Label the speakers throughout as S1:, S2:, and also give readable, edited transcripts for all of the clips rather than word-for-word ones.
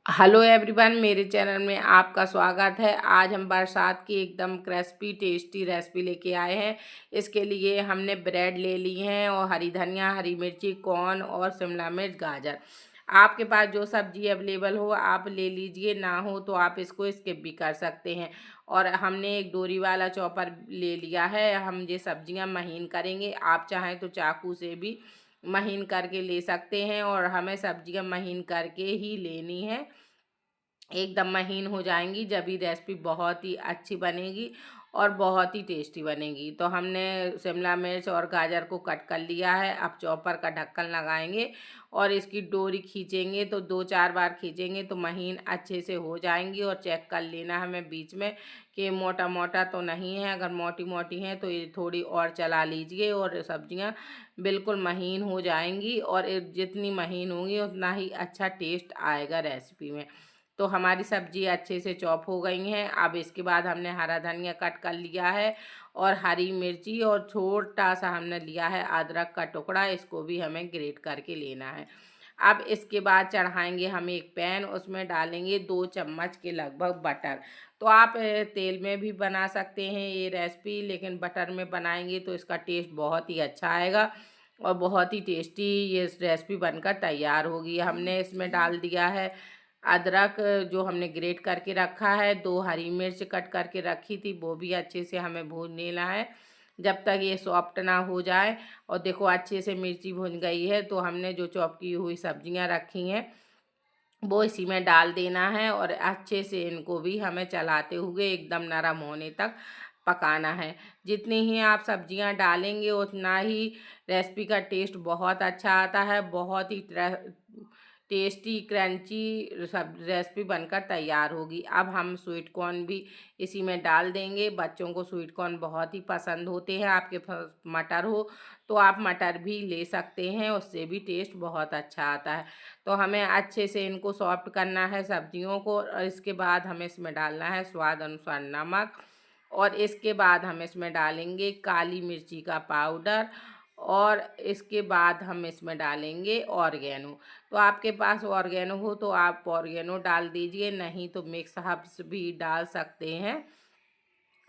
S1: Hello everyone, मेरे channel में आपका स्वागत है। आज हम बरसात की एकदम क्रिस्पी टेस्टी रेसिपी लेके आए हैं। इसके लिए हमने ब्रेड ले ली हैं और हरी धनिया, हरी मिर्ची, कॉर्न और शिमला मिर्च, गाजर। आपके पास जो सब्जी अवेलेबल हो आप ले लीजिए, ना हो तो आप इसको स्किप भी कर सकते हैं। और हमने एक डोरी वाला चॉपर ले लिया है। हम ये सब्जियां महीन करेंगे, आप चाहें तो चाकू से भी महीन करके ले सकते हैं। और हमें सब्जियां महीन करके ही लेनी है, एकदम महीन हो जाएंगी जब ये रेसिपी बहुत ही अच्छी बनेगी और बहुत ही टेस्टी बनेगी। तो हमने शिमला मिर्च और गाजर को कट कर लिया है। अब चॉपर का ढक्कन लगाएंगे और इसकी डोरी खींचेंगे तो 2-4 बार खींचेंगे तो महीन अच्छे से हो जाएंगी। और चेक कर लेना हमें बीच में कि मोटा मोटा तो नहीं है। अगर मोटी मोटी हैं तो ये थोड़ी और चला लीजिए और सब्जियां बिल्कुल महीन हो जाएंगी। और जितनी महीन होंगी उतना ही अच्छा टेस्ट आएगा रेसिपी में। तो हमारी सब्जी अच्छे से चॉप हो गई हैं। अब इसके बाद हमने हरा धनिया कट कर लिया है और हरी मिर्ची और छोटा सा हमने लिया है अदरक का टुकड़ा, इसको भी हमें ग्रेट करके लेना है। अब इसके बाद चढ़ाएंगे हम एक पैन, उसमें डालेंगे 2 चम्मच के लगभग बटर। तो आप तेल में भी बना सकते हैं ये रेसिपी, लेकिन बटर में बनाएंगे तो इसका टेस्ट बहुत ही अच्छा आएगा और बहुत ही टेस्टी ये रेसिपी बनकर तैयार होगी। हमने इसमें डाल दिया है अदरक जो हमने ग्रेट करके रखा है, 2 हरी मिर्च कट करके रखी थी, वो भी अच्छे से हमें भून लेना है जब तक ये सॉफ्ट ना हो जाए। और देखो अच्छे से मिर्ची भुन गई है तो हमने जो चॉप की हुई सब्जियां रखी हैं वो इसी में डाल देना है और अच्छे से इनको भी हमें चलाते हुए एकदम नरम होने तक पकाना है। जितनी ही आप सब्जियां डालेंगे उतना ही रेसिपी का टेस्ट बहुत अच्छा आता है। बहुत ही टेस्टी क्रंची सब रेसिपी बनकर तैयार होगी। अब हम स्वीट कॉर्न भी इसी में डाल देंगे। बच्चों को स्वीट कॉर्न बहुत ही पसंद होते हैं। आपके पास मटर हो तो आप मटर भी ले सकते हैं, उससे भी टेस्ट बहुत अच्छा आता है। तो हमें अच्छे से इनको सॉफ्ट करना है सब्जियों को। और इसके बाद हमें इसमें डालना है स्वाद अनुसार नमक। और इसके बाद हम इसमें डालेंगे काली मिर्ची का पाउडर। और इसके बाद हम इसमें डालेंगे ऑर्गेनो। तो आपके पास ऑर्गेनो हो तो आप ऑर्गेनो डाल दीजिए, नहीं तो मिक्स हर्ब्स भी डाल सकते हैं।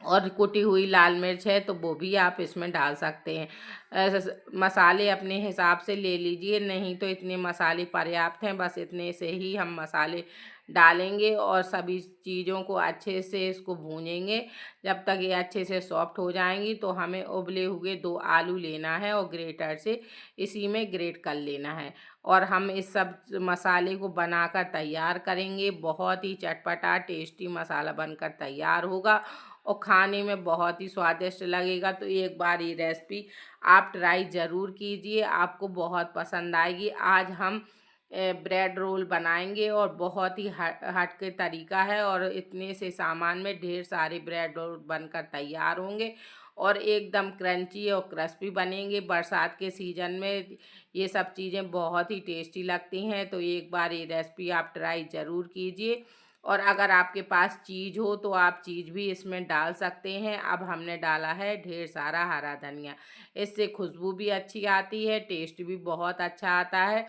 S1: और कुटी हुई लाल मिर्च है तो वो भी आप इसमें डाल सकते हैं। मसाले अपने हिसाब से ले लीजिए, नहीं तो इतने मसाले पर्याप्त हैं। बस इतने से ही हम मसाले डालेंगे और सभी चीज़ों को अच्छे से इसको भूनेंगे जब तक ये अच्छे से सॉफ्ट हो जाएंगी। तो हमें उबले हुए 2 आलू लेना है और ग्रेटर से इसी में ग्रेट कर लेना है। और हम इस सब मसाले को बनाकर तैयार करेंगे। बहुत ही चटपटा टेस्टी मसाला बनकर तैयार होगा और खाने में बहुत ही स्वादिष्ट लगेगा। तो एक बार ये रेसिपी आप ट्राई ज़रूर कीजिए, आपको बहुत पसंद आएगी। आज हम ब्रेड रोल बनाएंगे और बहुत ही हट के तरीका है और इतने से सामान में ढेर सारे ब्रेड रोल बनकर तैयार होंगे और एकदम क्रंची और क्रिस्पी बनेंगे। बरसात के सीज़न में ये सब चीज़ें बहुत ही टेस्टी लगती हैं। तो एक बार ये रेसिपी आप ट्राई ज़रूर कीजिए। और अगर आपके पास चीज़ हो तो आप चीज़ भी इसमें डाल सकते हैं। अब हमने डाला है ढेर सारा हरा धनिया, इससे खुशबू भी अच्छी आती है, टेस्ट भी बहुत अच्छा आता है।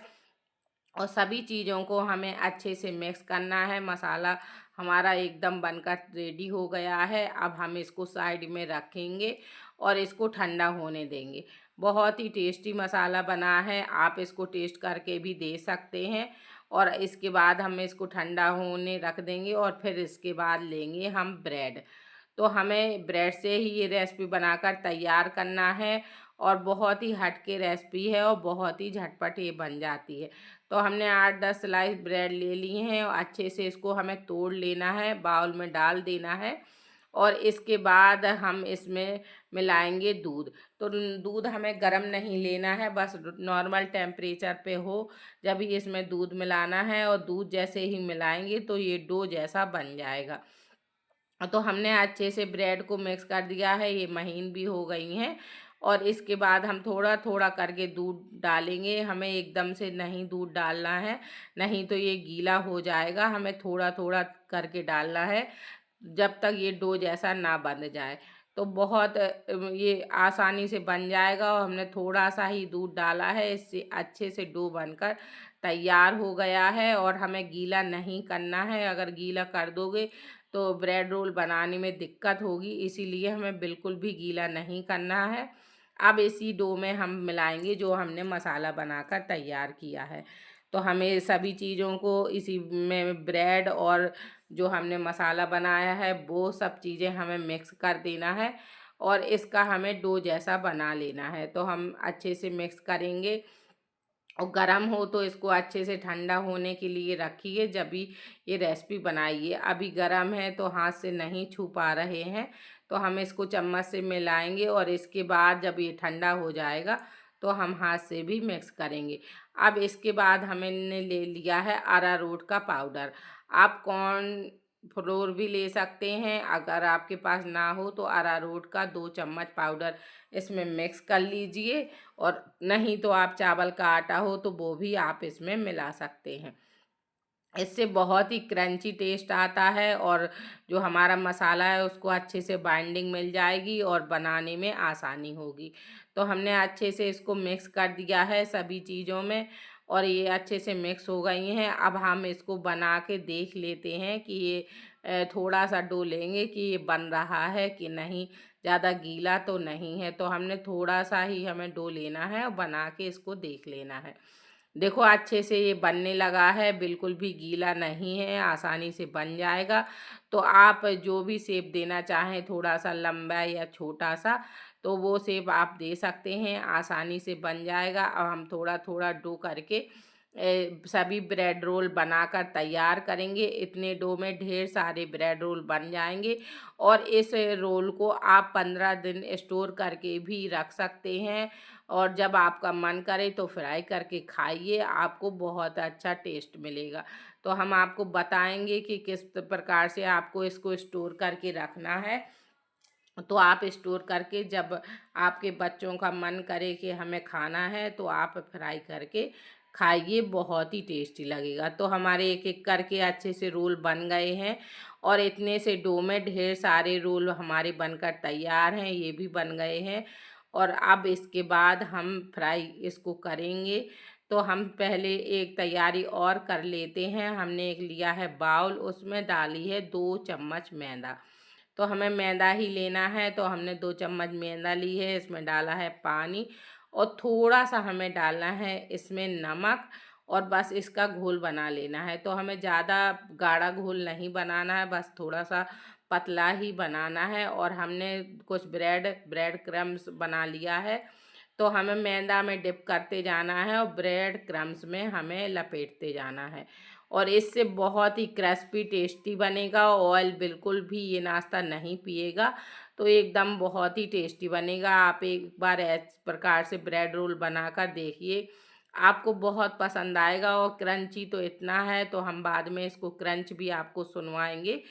S1: और सभी चीज़ों को हमें अच्छे से मिक्स करना है। मसाला हमारा एकदम बनकर रेडी हो गया है। अब हम इसको साइड में रखेंगे और इसको ठंडा होने देंगे। बहुत ही टेस्टी मसाला बना है, आप इसको टेस्ट करके भी दे सकते हैं। और इसके बाद हम इसको ठंडा होने रख देंगे और फिर इसके बाद लेंगे हम ब्रेड। तो हमें ब्रेड से ही ये रेसिपी बनाकर तैयार करना है और बहुत ही हटके रेसिपी है और बहुत ही झटपट ये बन जाती है। तो हमने 8-10 स्लाइस ब्रेड ले लिए हैं और अच्छे से इसको हमें तोड़ लेना है, बाउल में डाल देना है। और इसके बाद हम इसमें मिलाएंगे दूध। तो दूध हमें गर्म नहीं लेना है, बस नॉर्मल टेम्परेचर पे हो जब ही इसमें दूध मिलाना है। और दूध जैसे ही मिलाएंगे तो ये डो जैसा बन जाएगा। तो हमने अच्छे से ब्रेड को मिक्स कर दिया है, ये महीन भी हो गई हैं। और इसके बाद हम थोड़ा थोड़ा करके दूध डालेंगे, हमें एकदम से नहीं दूध डालना है, नहीं तो ये गीला हो जाएगा। हमें थोड़ा थोड़ा करके डालना है जब तक ये डो जैसा ना बन जाए। तो बहुत ये आसानी से बन जाएगा। और हमने थोड़ा सा ही दूध डाला है, इससे अच्छे से डो बनकर तैयार हो गया है। और हमें गीला नहीं करना है, अगर गीला कर दोगे तो ब्रेड रोल बनाने में दिक्कत होगी, इसीलिए हमें बिल्कुल भी गीला नहीं करना है। अब इसी डो में हम मिलाएंगे जो हमने मसाला बनाकर तैयार किया है। तो हमें सभी चीज़ों को इसी में ब्रेड और जो हमने मसाला बनाया है वो सब चीज़ें हमें मिक्स कर देना है और इसका हमें डो जैसा बना लेना है। तो हम अच्छे से मिक्स करेंगे और गरम हो तो इसको अच्छे से ठंडा होने के लिए रखिए, जब भी ये रेसिपी बनाइए। अभी गरम है तो हाथ से नहीं छू पा रहे हैं, तो हम इसको चम्मच से मिलाएंगे और इसके बाद जब ये ठंडा हो जाएगा तो हम हाथ से भी मिक्स करेंगे। अब इसके बाद हमने ले लिया है अरारोट का पाउडर। आप कॉर्न फ्लोर भी ले सकते हैं, अगर आपके पास ना हो तो अरारोट का 2 चम्मच पाउडर इसमें मिक्स कर लीजिए। और नहीं तो आप चावल का आटा हो तो वो भी आप इसमें मिला सकते हैं। इससे बहुत ही क्रंची टेस्ट आता है और जो हमारा मसाला है उसको अच्छे से बाइंडिंग मिल जाएगी और बनाने में आसानी होगी। तो हमने अच्छे से इसको मिक्स कर दिया है सभी चीज़ों में और ये अच्छे से मिक्स हो गई हैं। अब हम इसको बना के देख लेते हैं कि ये थोड़ा सा डो लेंगे कि ये बन रहा है कि नहीं, ज़्यादा गीला तो नहीं है। तो हमने थोड़ा सा ही हमें डो लेना है और बना के इसको देख लेना है। देखो अच्छे से ये बनने लगा है, बिल्कुल भी गीला नहीं है, आसानी से बन जाएगा। तो आप जो भी शेप देना चाहें, थोड़ा सा लंबा या छोटा सा, तो वो शेप आप दे सकते हैं, आसानी से बन जाएगा। अब हम थोड़ा थोड़ा डो करके सभी ब्रेड रोल बनाकर तैयार करेंगे। इतने डो में ढेर सारे ब्रेड रोल बन जाएंगे और इस रोल को आप 15 दिन स्टोर करके भी रख सकते हैं और जब आपका मन करे तो फ्राई करके खाइए, आपको बहुत अच्छा टेस्ट मिलेगा। तो हम आपको बताएंगे कि किस प्रकार से आपको इसको स्टोर करके रखना है। तो आप स्टोर करके जब आपके बच्चों का मन करे कि हमें खाना है तो आप फ्राई करके खाइए, बहुत ही टेस्टी लगेगा। तो हमारे एक एक करके अच्छे से रोल बन गए हैं और इतने से डो में ढेर सारे रोल हमारे बनकर तैयार हैं, ये भी बन गए हैं। और अब इसके बाद हम फ्राई इसको करेंगे। तो हम पहले एक तैयारी और कर लेते हैं। हमने एक लिया है बाउल, उसमें डाली है 2 चम्मच मैदा। तो हमें मैदा ही लेना है, तो हमने 2 चम्मच मैदा ली है, इसमें डाला है पानी और थोड़ा सा हमें डालना है इसमें नमक और बस इसका घोल बना लेना है। तो हमें ज़्यादा गाढ़ा घोल नहीं बनाना है, बस थोड़ा सा पतला ही बनाना है। और हमने कुछ ब्रेड ब्रेड क्रम्स बना लिया है, तो हमें मैदा में डिप करते जाना है और ब्रेड क्रम्स में हमें लपेटते जाना है और इससे बहुत ही क्रिस्पी टेस्टी बनेगा। ऑयल बिल्कुल भी ये नाश्ता नहीं पिएगा, तो एकदम बहुत ही टेस्टी बनेगा। आप एक बार इस प्रकार से ब्रेड रोल बनाकर देखिए, आपको बहुत पसंद आएगा। और क्रंची तो इतना है, तो हम बाद में इसको क्रंच भी आपको सुनवाएंगे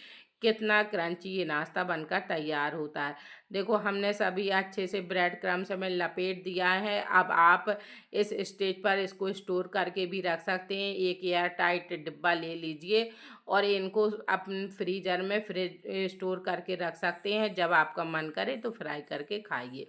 S1: कितना क्रंची ये नाश्ता बनकर तैयार होता है। देखो हमने सभी अच्छे से ब्रेड क्रम्स में लपेट दिया है। अब आप इस स्टेज पर इसको स्टोर करके भी रख सकते हैं। एक एयर टाइट डिब्बा ले लीजिए और इनको अपने फ्रीजर में फ्रिज स्टोर करके रख सकते हैं, जब आपका मन करे तो फ्राई करके खाइए।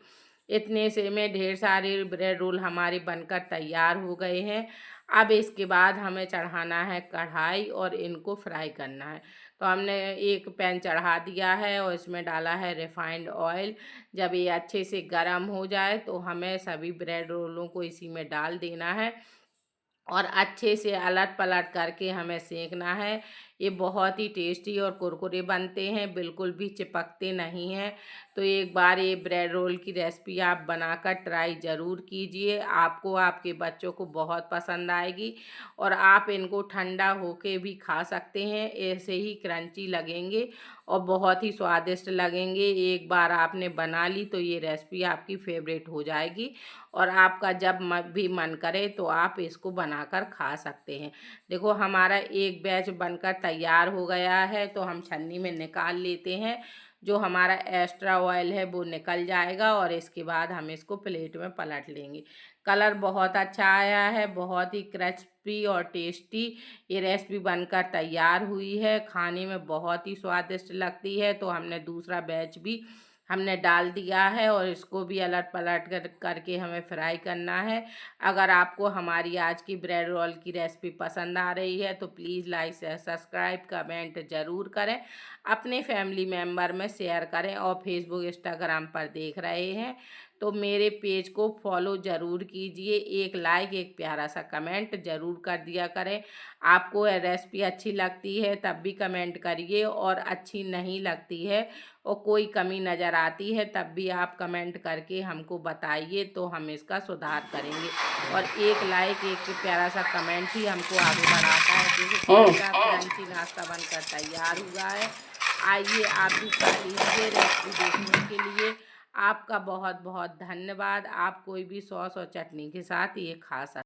S1: इतने से में ढेर सारे ब्रेड रोल हमारे बनकर तैयार हो गए हैं। अब इसके बाद हमें चढ़ाना है कढ़ाई और इनको फ्राई करना है। तो हमने एक पैन चढ़ा दिया है और इसमें डाला है रिफाइंड ऑयल। जब ये अच्छे से गर्म हो जाए तो हमें सभी ब्रेड रोलों को इसी में डाल देना है और अच्छे से अलट पलट करके हमें सेंकना है। ये बहुत ही टेस्टी और कुरकुरे बनते हैं, बिल्कुल भी चिपकते नहीं हैं। तो एक बार ये ब्रेड रोल की रेसिपी आप बनाकर ट्राई ज़रूर कीजिए, आपको आपके बच्चों को बहुत पसंद आएगी और आप इनको ठंडा होके भी खा सकते हैं, ऐसे ही क्रंची लगेंगे और बहुत ही स्वादिष्ट लगेंगे। एक बार आपने बना ली तो ये रेसिपी आपकी फेवरेट हो जाएगी और आपका जब भी मन करे तो आप इसको बनाकर खा सकते हैं। देखो हमारा एक बैच बनकर तैयार हो गया है, तो हम छन्नी में निकाल लेते हैं। जो हमारा एक्स्ट्रा ऑयल है वो निकल जाएगा और इसके बाद हम इसको प्लेट में पलट लेंगे। कलर बहुत अच्छा आया है, बहुत ही क्रिस्पी और टेस्टी ये रेसिपी बनकर तैयार हुई है। खाने में बहुत ही स्वादिष्ट लगती है। तो हमने दूसरा बैच भी हमने डाल दिया है और इसको भी अलट पलट करके हमें फ्राई करना है। अगर आपको हमारी आज की ब्रेड रोल की रेसिपी पसंद आ रही है तो please like share subscribe comment ज़रूर करें, अपने फैमिली मेम्बर में शेयर करें और फेसबुक इंस्टाग्राम पर देख रहे हैं तो मेरे पेज को फॉलो ज़रूर कीजिए। एक लाइक एक प्यारा सा कमेंट ज़रूर कर दिया करें। आपको रेसिपी अच्छी लगती है तब भी कमेंट करिए, और अच्छी नहीं लगती है और कोई कमी नज़र आती है तब भी आप कमेंट करके हमको बताइए तो हम इसका सुधार करेंगे। और एक लाइक एक प्यारा सा कमेंट ही हमको आगे बढ़ाता है। देखो मेरा क्रंची नाश्ता बनकर तैयार हुआ है। आइए आप भी खा लीजिए। रेसिपी देखने के लिए आपका बहुत बहुत धन्यवाद। आप कोई भी सॉस और चटनी के साथ ये खा सकते हैं।